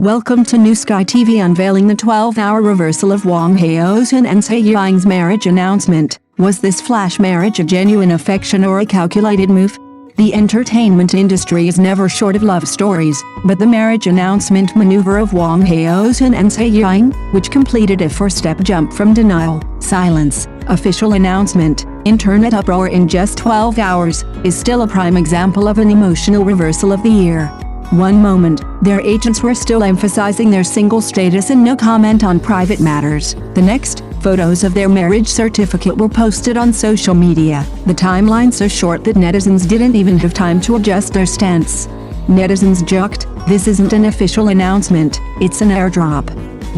Welcome to New Sky TV unveiling the 12-hour reversal of Wang Haozhen and Zhai Yiying's marriage announcement. Was this flash marriage a genuine affection or a calculated move? The entertainment industry is never short of love stories, but the marriage announcement maneuver of Wang Haozhen and Zhai Yiying, which completed a four-step jump from denial, silence, official announcement, internet uproar in just 12 hours, is still a prime example of an emotional reversal of the year. One moment, their agents were still emphasizing their single status and no comment on private matters. The next, photos of their marriage certificate were posted on social media. The timeline so short that netizens didn't even have time to adjust their stance. Netizens joked, "This isn't an official announcement, it's an airdrop."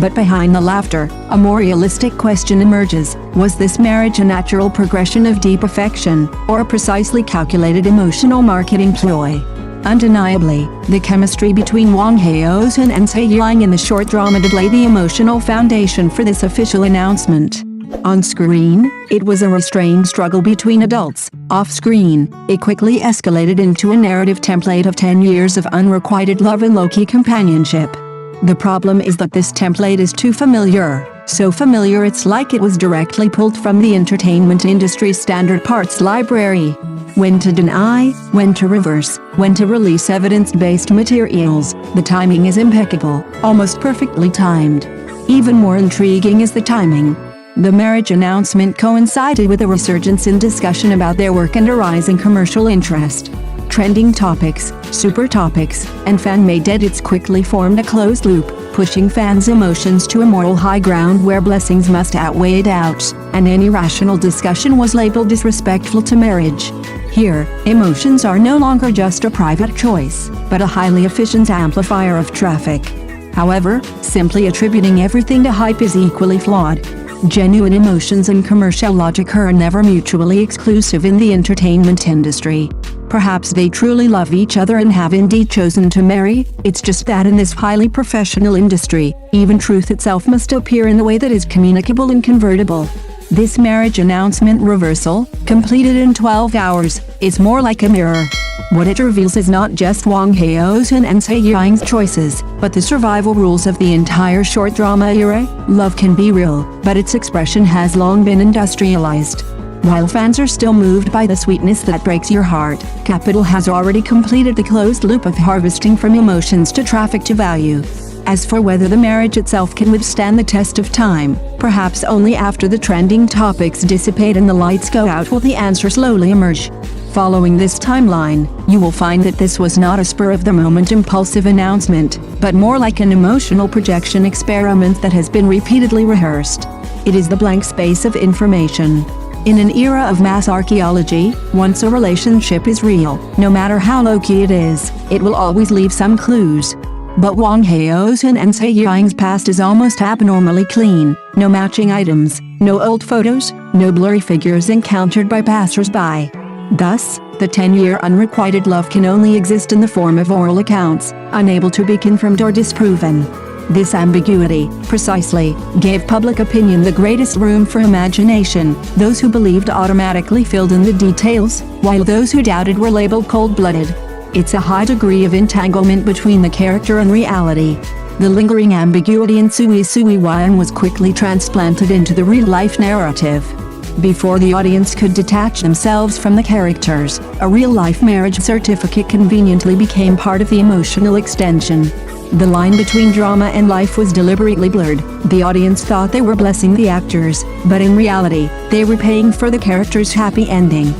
But behind the laughter, a more realistic question emerges. Was this marriage a natural progression of deep affection, or a precisely calculated emotional marketing ploy? Undeniably, the chemistry between Wang Haozhen and Zhai Yiying in the short drama did lay the emotional foundation for this official announcement. On screen, it was a restrained struggle between adults. Off-screen, it quickly escalated into a narrative template of 10 years of unrequited love and low-key companionship. The problem is that this template is too familiar. So familiar it's like it was directly pulled from the entertainment industry's standard parts library. When to deny, when to reverse, when to release evidence-based materials, the timing is impeccable, almost perfectly timed. Even more intriguing is the timing. The marriage announcement coincided with a resurgence in discussion about their work and a rising commercial interest. Trending topics, super topics, and fan-made edits quickly formed a closed loop, pushing fans' emotions to a moral high ground where blessings must outweigh doubts, and any rational discussion was labeled disrespectful to marriage. Here, emotions are no longer just a private choice, but a highly efficient amplifier of traffic. However, simply attributing everything to hype is equally flawed. Genuine emotions and commercial logic are never mutually exclusive in the entertainment industry. Perhaps they truly love each other and have indeed chosen to marry. It's just that in this highly professional industry, even truth itself must appear in a way that is communicable and convertible. This marriage announcement reversal, completed in 12 hours, is more like a mirror. What it reveals is not just Wang Haozhen and Zhai Yiying's choices, but the survival rules of the entire short drama era. Love can be real, but its expression has long been industrialized. While fans are still moved by the sweetness that breaks your heart, capital has already completed the closed loop of harvesting from emotions to traffic to value. As for whether the marriage itself can withstand the test of time, perhaps only after the trending topics dissipate and the lights go out will the answer slowly emerge. Following this timeline, you will find that this was not a spur-of-the-moment impulsive announcement, but more like an emotional projection experiment that has been repeatedly rehearsed. It is the blank space of information. In an era of mass archaeology, once a relationship is real, no matter how low-key it is, it will always leave some clues. But Wang Haozhen and Zhai Yiying's past is almost abnormally clean. No matching items, no old photos, no blurry figures encountered by passers-by. Thus, the 10-year unrequited love can only exist in the form of oral accounts, unable to be confirmed or disproven. This ambiguity, precisely, gave public opinion the greatest room for imagination. Those who believed automatically filled in the details, while those who doubted were labeled cold-blooded. It's a high degree of entanglement between the character and reality. The lingering ambiguity in Sui Wang was quickly transplanted into the real-life narrative. Before the audience could detach themselves from the characters, a real-life marriage certificate conveniently became part of the emotional extension. The line between drama and life was deliberately blurred. The audience thought they were blessing the actors, but in reality, they were paying for the character's happy ending.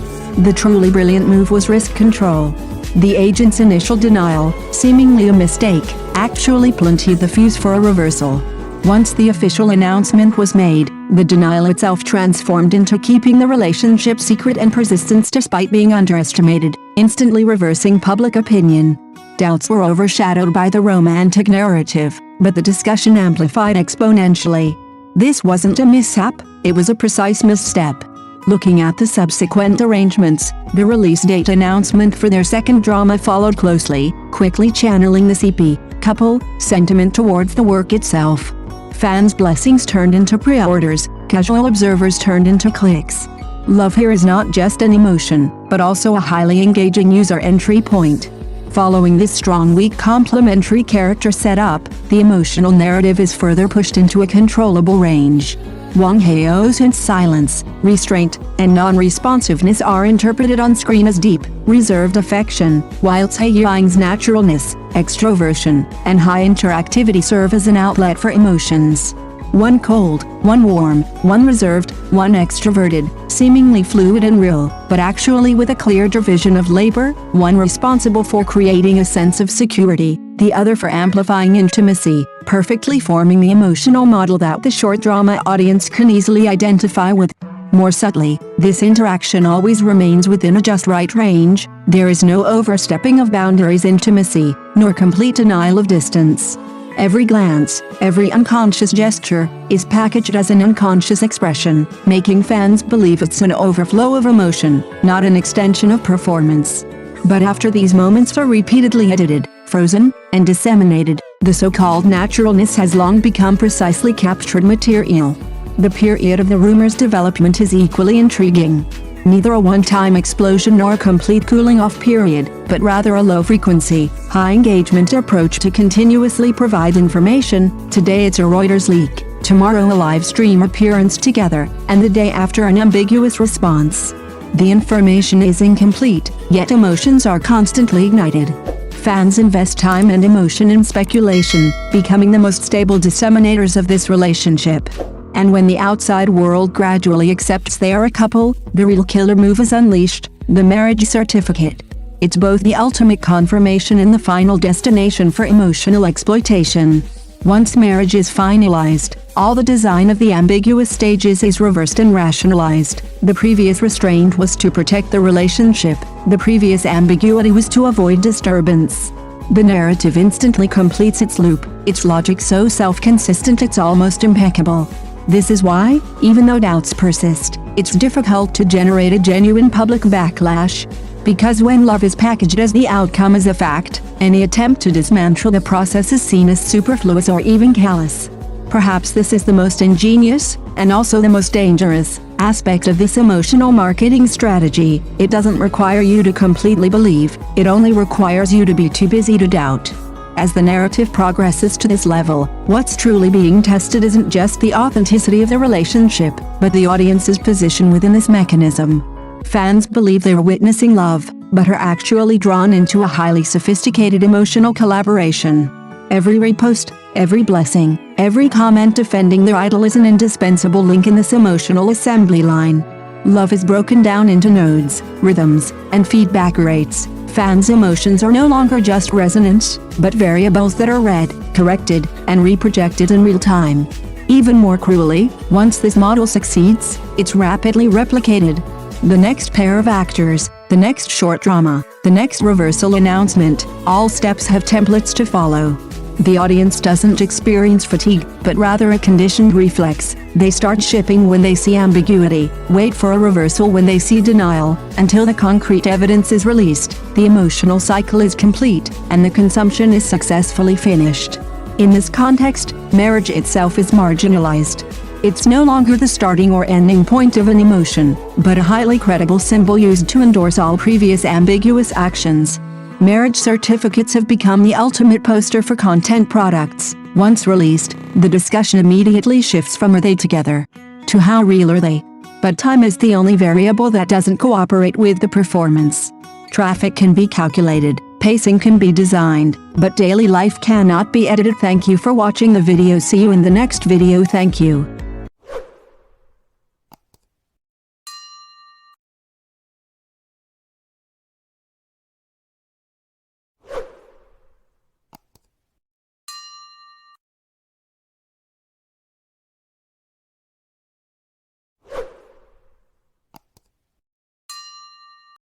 The truly brilliant move was risk control. The agent's initial denial, seemingly a mistake, actually planted the fuse for a reversal. Once the official announcement was made, the denial itself transformed into keeping the relationship secret and persistence despite being underestimated, instantly reversing public opinion. Doubts were overshadowed by the romantic narrative, but the discussion amplified exponentially. This wasn't a mishap, it was a precise misstep. Looking at the subsequent arrangements, the release date announcement for their second drama followed closely, quickly channeling the CP couple sentiment towards the work itself. Fans' blessings turned into pre-orders, casual observers turned into clicks. Love here is not just an emotion, but also a highly engaging user entry point. Following this strong weak complementary character setup, the emotional narrative is further pushed into a controllable range. Wang Haozhen's silence, restraint, and non-responsiveness are interpreted on screen as deep, reserved affection, while Zhai Yiying's naturalness, extroversion, and high interactivity serve as an outlet for emotions. One cold, one warm, one reserved, one extroverted, seemingly fluid and real, but actually with a clear division of labor, one responsible for creating a sense of security, the other for amplifying intimacy, perfectly forming the emotional model that the short drama audience can easily identify with. More subtly, this interaction always remains within a just right range. There is no overstepping of boundaries, intimacy, nor complete denial of distance. Every glance, every unconscious gesture, is packaged as an unconscious expression, making fans believe it's an overflow of emotion, not an extension of performance. But after these moments are repeatedly edited, frozen, and disseminated, the so-called naturalness has long become precisely captured material. The period of the rumor's development is equally intriguing. Neither a one-time explosion nor a complete cooling-off period, but rather a low-frequency, high-engagement approach to continuously provide information. Today it's a Reuters leak, tomorrow a live stream appearance together, and the day after an ambiguous response. The information is incomplete, yet emotions are constantly ignited. Fans invest time and emotion in speculation, becoming the most stable disseminators of this relationship. And when the outside world gradually accepts they are a couple, the real killer move is unleashed, the marriage certificate. It's both the ultimate confirmation and the final destination for emotional exploitation. Once marriage is finalized, all the design of the ambiguous stages is reversed and rationalized. The previous restraint was to protect the relationship, the previous ambiguity was to avoid disturbance. The narrative instantly completes its loop, its logic so self-consistent it's almost impeccable. This is why, even though doubts persist, it's difficult to generate a genuine public backlash. Because when love is packaged as the outcome as a fact, any attempt to dismantle the process is seen as superfluous or even callous. Perhaps this is the most ingenious, and also the most dangerous, aspect of this emotional marketing strategy. It doesn't require you to completely believe, it only requires you to be too busy to doubt. As the narrative progresses to this level, what's truly being tested isn't just the authenticity of the relationship, but the audience's position within this mechanism. Fans believe they're witnessing love, but are actually drawn into a highly sophisticated emotional collaboration. Every repost, every blessing, every comment defending their idol is an indispensable link in this emotional assembly line. Love is broken down into nodes, rhythms, and feedback rates. Fans' emotions are no longer just resonance, but variables that are read, corrected, and reprojected in real time. Even more cruelly, once this model succeeds, it's rapidly replicated. The next pair of actors, the next short drama, the next reversal announcement, all steps have templates to follow. The audience doesn't experience fatigue, but rather a conditioned reflex. They start shipping when they see ambiguity, wait for a reversal when they see denial, until the concrete evidence is released, the emotional cycle is complete, and the consumption is successfully finished. In this context, marriage itself is marginalized. It's no longer the starting or ending point of an emotion, but a highly credible symbol used to endorse all previous ambiguous actions. Marriage certificates have become the ultimate poster for content products. Once released, the discussion immediately shifts from are they together to how real are they. But time is the only variable that doesn't cooperate with the performance. Traffic can be calculated, pacing can be designed, but daily life cannot be edited. Thank you for watching the video. See you in the next video. Thank you.